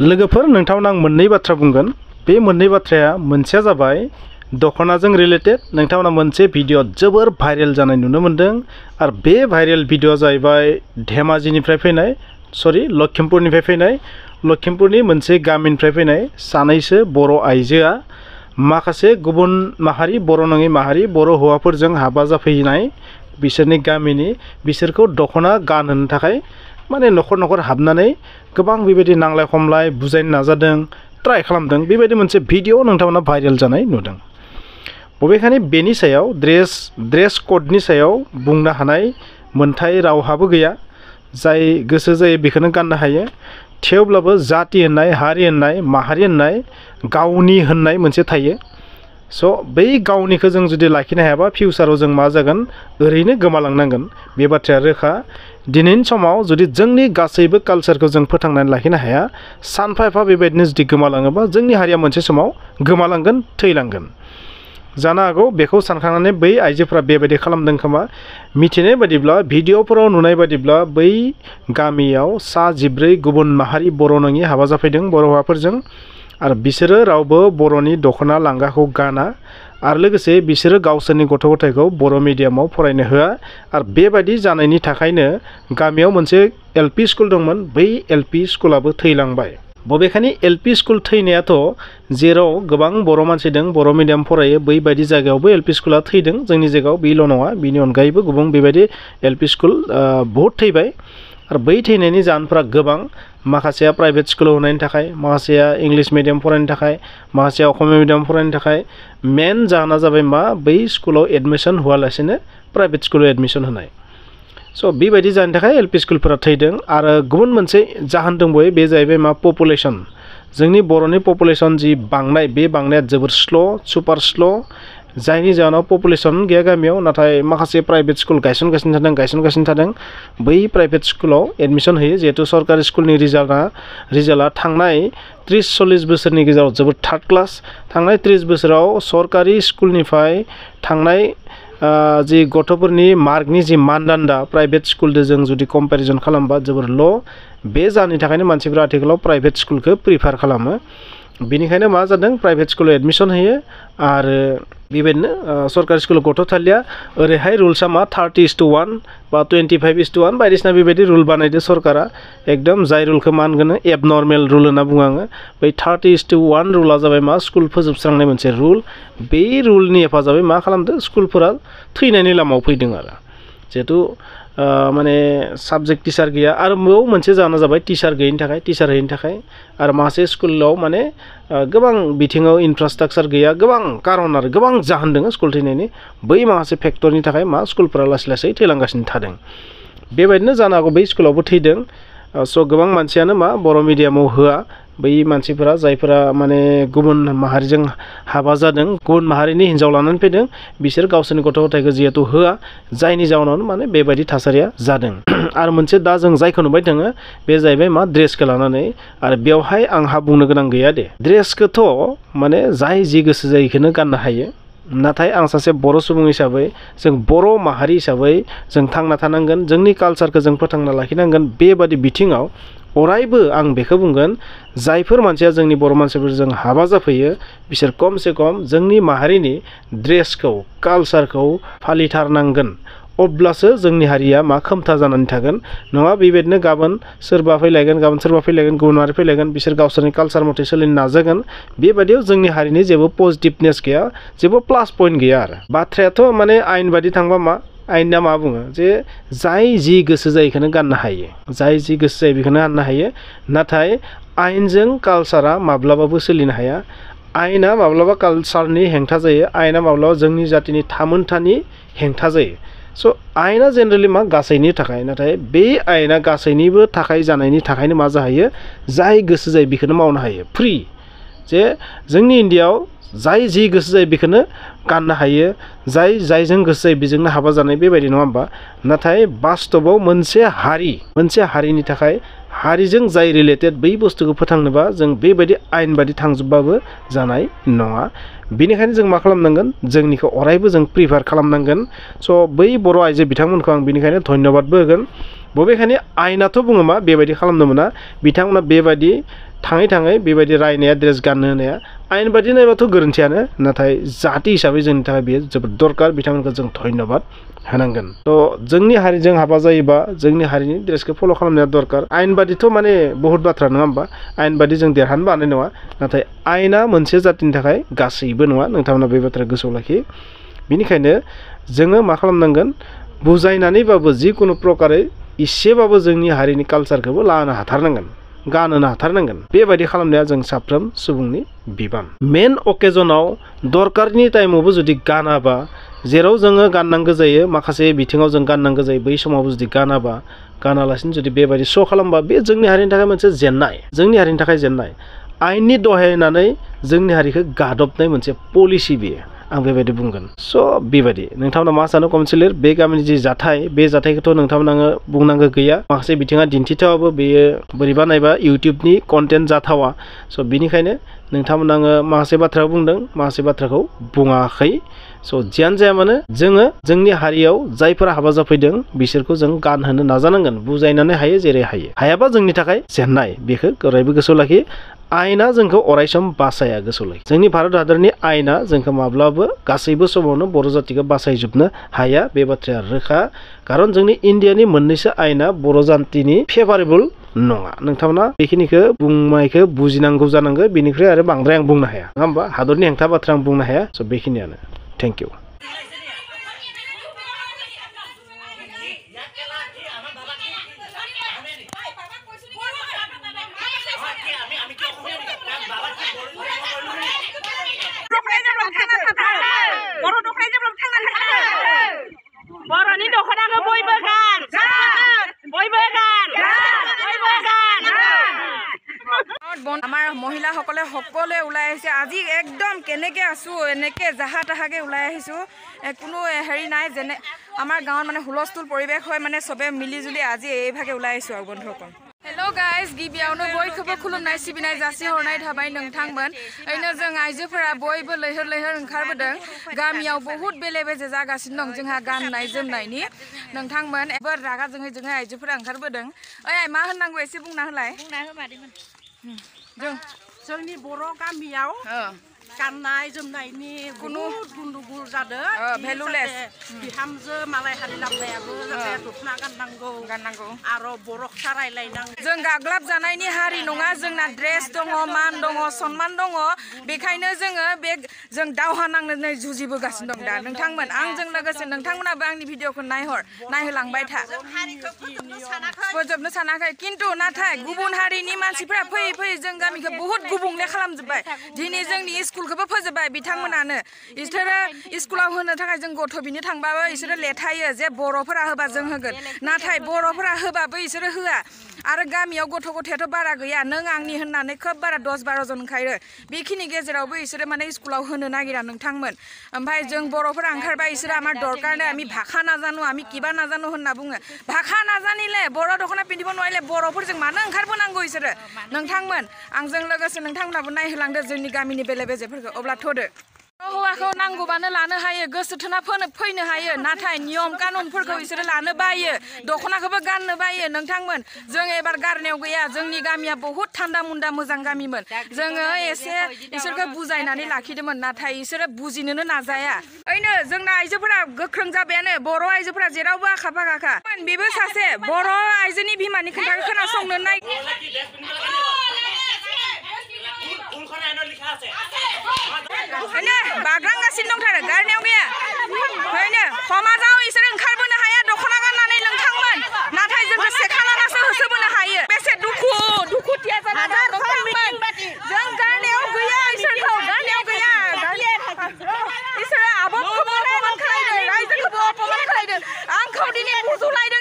लोगोफोर नोंथांमोन आं मोननै बाथ्रा बुंगोन बे मोननै बाथ्राया मोनसेया जाबाय दखनाजों रिलेटेड नोंथांमोना मोनसे भिडिअ जोबोर भाइरेल जानाय नुनो मोनदों आरो बे भाइरेल भिडिअ जाहैबाय धेमाजिनिफ्राय फैनाय लखिमपुरनिफ्राय फैनाय लखिमपुरनि मोनसे गामिनिफ्राय फैनाय सानैसो बर' आइजोआ माखासे गुबुन माहारि बर' नङि माहारि बर' हौवाफोरजों हाबा जाफैनाय बिसोरनि गामिनि बिसोरखौ दखना गानहोनो थाखाय माने नखर नखर हाबनानै गोबां बेबायदि नांलाय खमलाय बुजायनो नाजादों ट्राइ खालामदों बेबायदि मोनसे भिडिअ नोंथांमोना भाइरेल जानाय नुदों बबेखानि बेनि सायाव ड्रेस कोडनि सायाव बुंनो हानाय मोनथाय रावहाबो गैया जाय गोसो जायो बेखौनो गाननो हायो थेवब्लाबो जाति होननाय हारि होननाय माहारि होननाय गावनि होननाय मोनसे थायो स' बै गावनिखौ जों जुदि लाखिनो हायाबा फिउचाराव जों मा जागोन ओरैनो गोमालांनांगोन बे बाथ्राया रोखा दिनैनि समाव जुदि जोंनि गासैबो कालचारखौ जों फोथांनानै लाखिनो हाया सानफा एफा बेबायदिनो जुदि गोमालाङोबा जोंनि हारिया मोनसे समाव गोमालांगोन थैलांगोन जानो हागौ बेखौ सानखांनानै बै आइजोफोरा बेबायदि खालामदों खोमा मिथिनाय बादिब्ला भिडिअफोराव नुनाय बादिब्ला बै गामियाव सा 14 गुबुन माहारि बर' नङि हाबा जाफैदों बर' हौवाफोरजों आरो बिसोरो रावबो बर'नि दखना लांगाखौ गाना आरो लोगोसे बिसोरो गावसोरनि गथ' गथायखौ बर' मिडियामाव फरायनो होआ आरो बेबायदि जानायनि थाखायनो गामियाव मोनसे एलपि स्कुल दंमोन बै एलपि स्कुलाबो थैलांबाय बबेखानि एलपि स्कुल थैनायाथ' जेराव गोबां बर' मानसि दं बर' मिडियाम फरायो बैबायदि जायगायावबो एलपि स्कुला थैदों जोंनि जायगायाव बेल' नङा बेनि अनगायैबो गुबुन बेबायदि एलपि स्कुल बहुत थैबाय आरो बै थैनायनि जाहोनफोरा गोबां माखासेया प्राइभेट स्कुलाव होनायनि थाखाय माखासेया इंलिश मिडियाम फरायनो थाखाय माखासेया असमिया मिडियाम फरायनो थाखाय मेन जाहोना जाबाय मा बै स्कुलाव एडमिशन होआलासिनो प्राइभेट स्कुलाव एडमिशन होनाय स' बेबायदि जानो थाखाय एलपि स्कुलफोरा थैदों आरो गुबुन मोनसे जाहोन दंबावो बे जाहैबाय मा पपुलेसन जोंनि बर'नि पपुलेसन जि बांनाय बे बांनाया जोबोर सुपार स्ल' जायनि जाहोनाव पपुलेसन गैया गामियाव नाथाय माखासे प्राइभेट स्कुल गायसनगासिनो थादों बै प्राइभेट स्कुलाव एडमिशन होयो जिहेतु सरकारि स्कुलनि रिजाल्टआ थांनाय 30-40 बोसोरनि गेजेराव जोबोद थार्ड क्लास थांनाय 30 बोसोराव सरकारि स्कुलनिफ्राय थांनाय जि गथ'फोरनि मार्कनि जि मानदान्दा प्राइभेट स्कुलजों जों जुदि कम्पेरिजन खालामबा जोबोर ल' बे जाहोननि थाखायनो मानसिफ्रा आथिखालाव प्राइभेट स्कुलखौ प्रिफार खालामो बेनिखायनो मा जादों प्राइभेट स्कुलाव एडमिशन होयो आरो बेबायदिनो सरकारि स्कुलाव गथ' थालिया ओरैहाय रुल्सआ मा 30:1 बा 25:1 बायदिसिना बेबायदि रुल बानायदो सरकारा एकदम जाय रुलखौ मानगोन एबनर्मेल रुल होनना बुङो आङो बै 30:1 रुला जाबाय मा स्कुल फोजोबस्रांनाय मोनसे रुल बे रुलनि हेफाजाबै मा खालामदो स्कुलफोरा थैनायनि लामायाव फैदों आरो जिहेतु माने साबजेक्ट टिचार गैया आरो बेयाव मोनसे जाहोना जाबाय टिचार गैयिनि थाखाय टिचार होयिनि थाखाय आरो माखासे स्कुलाव माने गोबां बिथिङाव इनफ्रास्ट्राक्चार गैया गोबां कारन आरो गोबां जाहोन दङ स्कुल थैनायनि बै माखासे फेक्टरनि थाखाय मा स्कुलफोरा लासै लासै थैलांगासिनो थादों बेबायदिनो जानो हागौ बै स्कुलावबो थैदों स' गोबां मानसियानो मा बर' मिडियामाव होआ बै मानसिफोरा जायफोरा माने गुबुन माहारिजों हाबा जादों गुबुन माहारिनि हिन्जाव लानानै फैदों बिसोर गावसोरनि गथ' गथायखौ जिहेतु होआ जायनि जाउनावनो माने बेबायदि थासारिया जादों आरो मोनसे दा जों जायखौ नुबाय दङ बे जाहैबाय मा ड्रेसखौ लानानै आरो बेवहाय आंहा बुंनो गोनां गैया दे ड्रेसखौथ' माने जाय जि गोसो जायो बेखौनो गाननो हायो नाथाय आं सासे बर' सुबुं हिसाबै जों बर' माहारि हिसाबै जों थांना थानांगोन जोंनि कालचारखौ जों फोथांना लाखिनांगोन बेबादि बिथिङाव अरायबो आं बेखौ बुंगोन जायफोर मानसिया जोंनि बर' मानसिफोरजों हाबा जाफैयो बिसोर खमसे खम जोंनि माहारिनि ड्रेसखौ कालचारखौ फालिथारनांगोन अब्लासो जोंनि हारिया मा खोमथा जानानै थागोन नङा बेबायदिनो गाबोन सोरबा फैलायगोन गुबुन माहारि फैलायगोन बिसोर गावसोरनि कालचार मथे सोलिनो नाजागोन बेबायदियाव जोंनि हारिनि जेबो पजिटिभनेस गैया जेबो प्लास पइन्ट गैया आरो बाथ्रायाथ' माने आयेन बादि थांबा मा आयेना मा बुङो जे जाय जि गोसो जायो बेखौनो गाननो हायो जाय जि गोसो जायो बेखौनो गाननो हायो नाथाय आयेनजों कालचारा माब्लाबाबो सोलिनो हाया आयेना माब्लाबा कालचारनि हेंथा जायो आयेना माब्लाबा जोंनि जातिनि थामोनथानि हेंथा जायो स' आयेना जेनेरेलि मा गासैनि थाखाय नाथाय बे आयेना गासैनिबो थाखाय जानायनि थाखायनो मा जाहैयो जाय गोसो जायो बेखौनो मावनो हायो फ्रि जे जोंनि इन्डियाआव जाय जि गोसो जायो बेखौनो गाननो हायो जायजों गोसो जायो बेजोंनो हाबा जानाय बेबायदि नङा होमबा नाथाय बास्तबाव मोनसे हारिनि थाखाय हारिजों जाय रिलेटेड बै बुस्थुखौ फोथांनोबा जों बेबायदि आयेन बादि थांजोबबाबो जानाय नङा बेनिखायनो जों मा खालामनांगोन जोंनिखौ अरायबो जों प्रिफार खालामनांगोन स' बै बर' आइजो बिथांमोनखौ आं बेनिखायनो धन्यबादबो होगोन बबेखानि आयेनाथ' बुङो मा बेबायदि खालामनो मोना बिथांमोना बेबायदि थाङै थाङै बेबायदि रायनाया ड्रेस गाननो होनाया आयेन बादि नायबाथ' गोरोन्थियानो नाथाय जाति हिसाबै जोंनि थाखाय बेयो जोबोद दरकार बिथांमोनखौ जों धन्यबाद होनांगोन थ' जोंनि हारिजों हाबा जायोबा जोंनि हारिनि ड्रेसखौ फल' खालामनाया दरकार आयेन बादिथ' माने बहुत बाथ्रा नङा होमबा आयेन बादि जों देरहानोबो हानाय नङा नाथाय आयेना मोनसे जातिनि थाखाय गासैबो नङा नोंथांमोना बे बाथ्रा गोसोआव लाखि बेनिखायनो जोङो मा खालामनांगोन बुजायनानैबाबो जिकुनु प्रकारै इसेबाबो जोंनि हारिनि कालचारखौबो लानो हाथारनांगोन गानहोनो हाथारनांगोन बेबायदि खालामनाया जों साफ्रोम सुबुंनि बिबान मेन अकेजनाव दरकारनि टाइमावबो जुदि गानाबा जेराव जोङो गाननांगौ जायो माखासे बिथिङाव जों गाननांगौ जायो बै समावबो जुदि गानालासिनो जुदि बेबायदि श' खालामबा बे जोंनि हारिनि थाखाय मोनसे जेन्नाय जोंनि हारिनि थाखाय जेन्नाय आयेननि दहाय होनानै जोंनि हारिखौ गादबनाय मोनसे पलिसि बेयो आं बेबायदि बुंगोन स' बेबायदि नोंथांमोना मा सानो कमेन्ट लिर बे गामिनि जि जाथाय बे जाथायखौथ' नोंथांमोना बुंनांगौ गैया माखासे बिथिङा दिन्थिथावाबो बेयो बोरैबा नायबा इउटिउबनि कन्टेन्ट जाथावा स' बिनिखायनो नोंथांमोना माखासे बाथ्रा बुंदों माखासे बाथ्राखौ बुङाखै स' जियानो जाया मानो जोङो जोंनि हारियाव जायफोरा हाबा जाफैदों बिसोरखौ जों गानहोनो नाजानांगोन बुजायनानै हायो जेरै हायाबा जोंनि थाखाय जेन्नाय बेखौ अरायबो गोसोआव लाखि आयेना जोंखौ अरायसम बासाया गोसोआव लाखि जोंनि भारत हादरनि आयेना जोंखौ माब्लाबो गासैबो समावनो बर' जातिखौ बासायजोबनो हाया बे बाथ्राया रोखा खारन जोंनि इण्डियानि मोननैसो आयेना बर' जातिनि फेभारेबल नङा नोंथांमोना बेखिनिखौ बुंनायखौ बुजिनांगौ जानांगौ बेनिफ्राय आरो बांद्राय आं बुंनो हाया नङा होमबा हादरनि हेंथा बाथ्रा आं बुंनो हाया स' बेखिनियानो थेंक इउ बर'नि दख'नाखौ बयबो गान बयबो गान আমাৰ মহিলাসকলে সকলোৱে ওলাই আহিছে আজি একদম কেনেকৈ আছোঁ এনেকৈ জাহা তাহাকৈ ওলাই আহিছোঁ কোনো হেৰি নাই যেনে আমাৰ গাঁৱত মানে হুলস্থুল পৰিৱেশ হয় মানে চবে মিলিজুলি আজি এইভাগে ওলাই আহিছোঁ আৰু বন্ধুসকল हेलो गाइस गिबियावनो बयखौबो खुलुमनाय सिबिनाय जासिहरनाय थाबाय नोंथांमोन ओरैनो जों आइजोफोरा बयबो लैहोर लैहोर ओंखारबोदों गामियाव बहुत बेले बेजे जागासिनो दं जोंहा गाननाय जोमनायनि नोंथांमोन एबार रागा जोङै आइजोफोरा ओंखारबोदों ओइ मा होननांगौ एसे बुंना होलाय जोंनि बर' गामियाव गाननाय जोमनायनि कुनु गुन्दुगुल जादों भेलुलेस बिहामजो मालाय हारि लाबोनायाबो दख'ना गाननांगौ आरो बर'खा रायलायनांगौ जों गाग्लाब जानायनि हारि नङा जोंना ड्रेस दङ मान दङ सनमान दङ बेखायनो जोङो बे जों दावहा नांनानै जुजिबोगासिनो दं दा नोंथांमोन आंजों लोगोसे नोंथांमोनाबो आंनि भिडिअखौ नायहोलांबाय था फोजोबनो सानाखै खिन्थु नाथाय गुबुन हारिनि मानसिफोरा फैयै फैयै जों गामिखौ बहुत गुबुंले खालामजोब्बाय दिनै जोंनि स्कुलखौबो फोजोबबाय बिथांमोनानो इसोरो स्कुलाव होनो थाखाय जों गथ' बिनो थांबाबो इसोरो लेथायो जे बर'फोरा होबा जों होगोन नाथाय बर'फोरा होबाबो इसोरो होआ आरो गामियाव गथ' गथायाथ' बारा गैया नों आंनि होननानै खोब बारा 10-12 जन ओंखारो बेखिनि गेजेरावबो इसोरो माने स्कुलाव होनो नागिरा नोंथांमोन ओमफ्राय जों बर'फोरा ओंखारबाय इसोरो आमार दरकार नै आमी भाषा नाजानो आमी किबा नाजानो होनना बुङो भाषा नाजानिले बर' दख'ना पिन्धिब नवारिले बर'फोरजों मानो ओंखारबोनांगौ इसोरो नोंथांमोन आंजों लोगोसे नोंथांमोनाबो नायहोलांदो जोंनि गामिनि बेले बेजेफोरखौ अब्ला थ'दो हौवाखौ नांगौबानो लानो हायो गोसो थोना फैनो हायो नाथाय नियम कानुनफोरखौ इसोरो लानो बायो दख'नाखौबो गाननो बायो नोंथांमोन जों एबार गारनायाव गैया जोंनि गामिया बहुत थान्दा मुन्दा मोजां गामिमोन जोङो एसे इसोरखौ बुजायनानै लाखिदोंमोन नाथाय इसोरो बुजिनोनो नाजाया ओइनो जोंना आइजोफोरा गोख्रों जाबायानो बर' आइजोफोरा जेरावबो आखा फाखाखा बेबो सासे बर' आइजोनि बिमानि खोथाखौ खोनासंनो बाग्रांगासिनो दंथारो गारनायाव गैया ओरैनो समाजाव इसोर ओंखारबोनो हाया दख'ना गाननानै नोंथांमोन नाथाय जोंखौ सेखालानासो होसोबोनो हायो बेसे दुखुथिया जानानै नोंथांमोन जों गारनायाव गैया इसोरखौ गारनायाव गैया इसोरो आब'खौबो अपमान खालायदों रायजोखौबो अपमान खालायदों आंखौ दिनै बुजुलायदों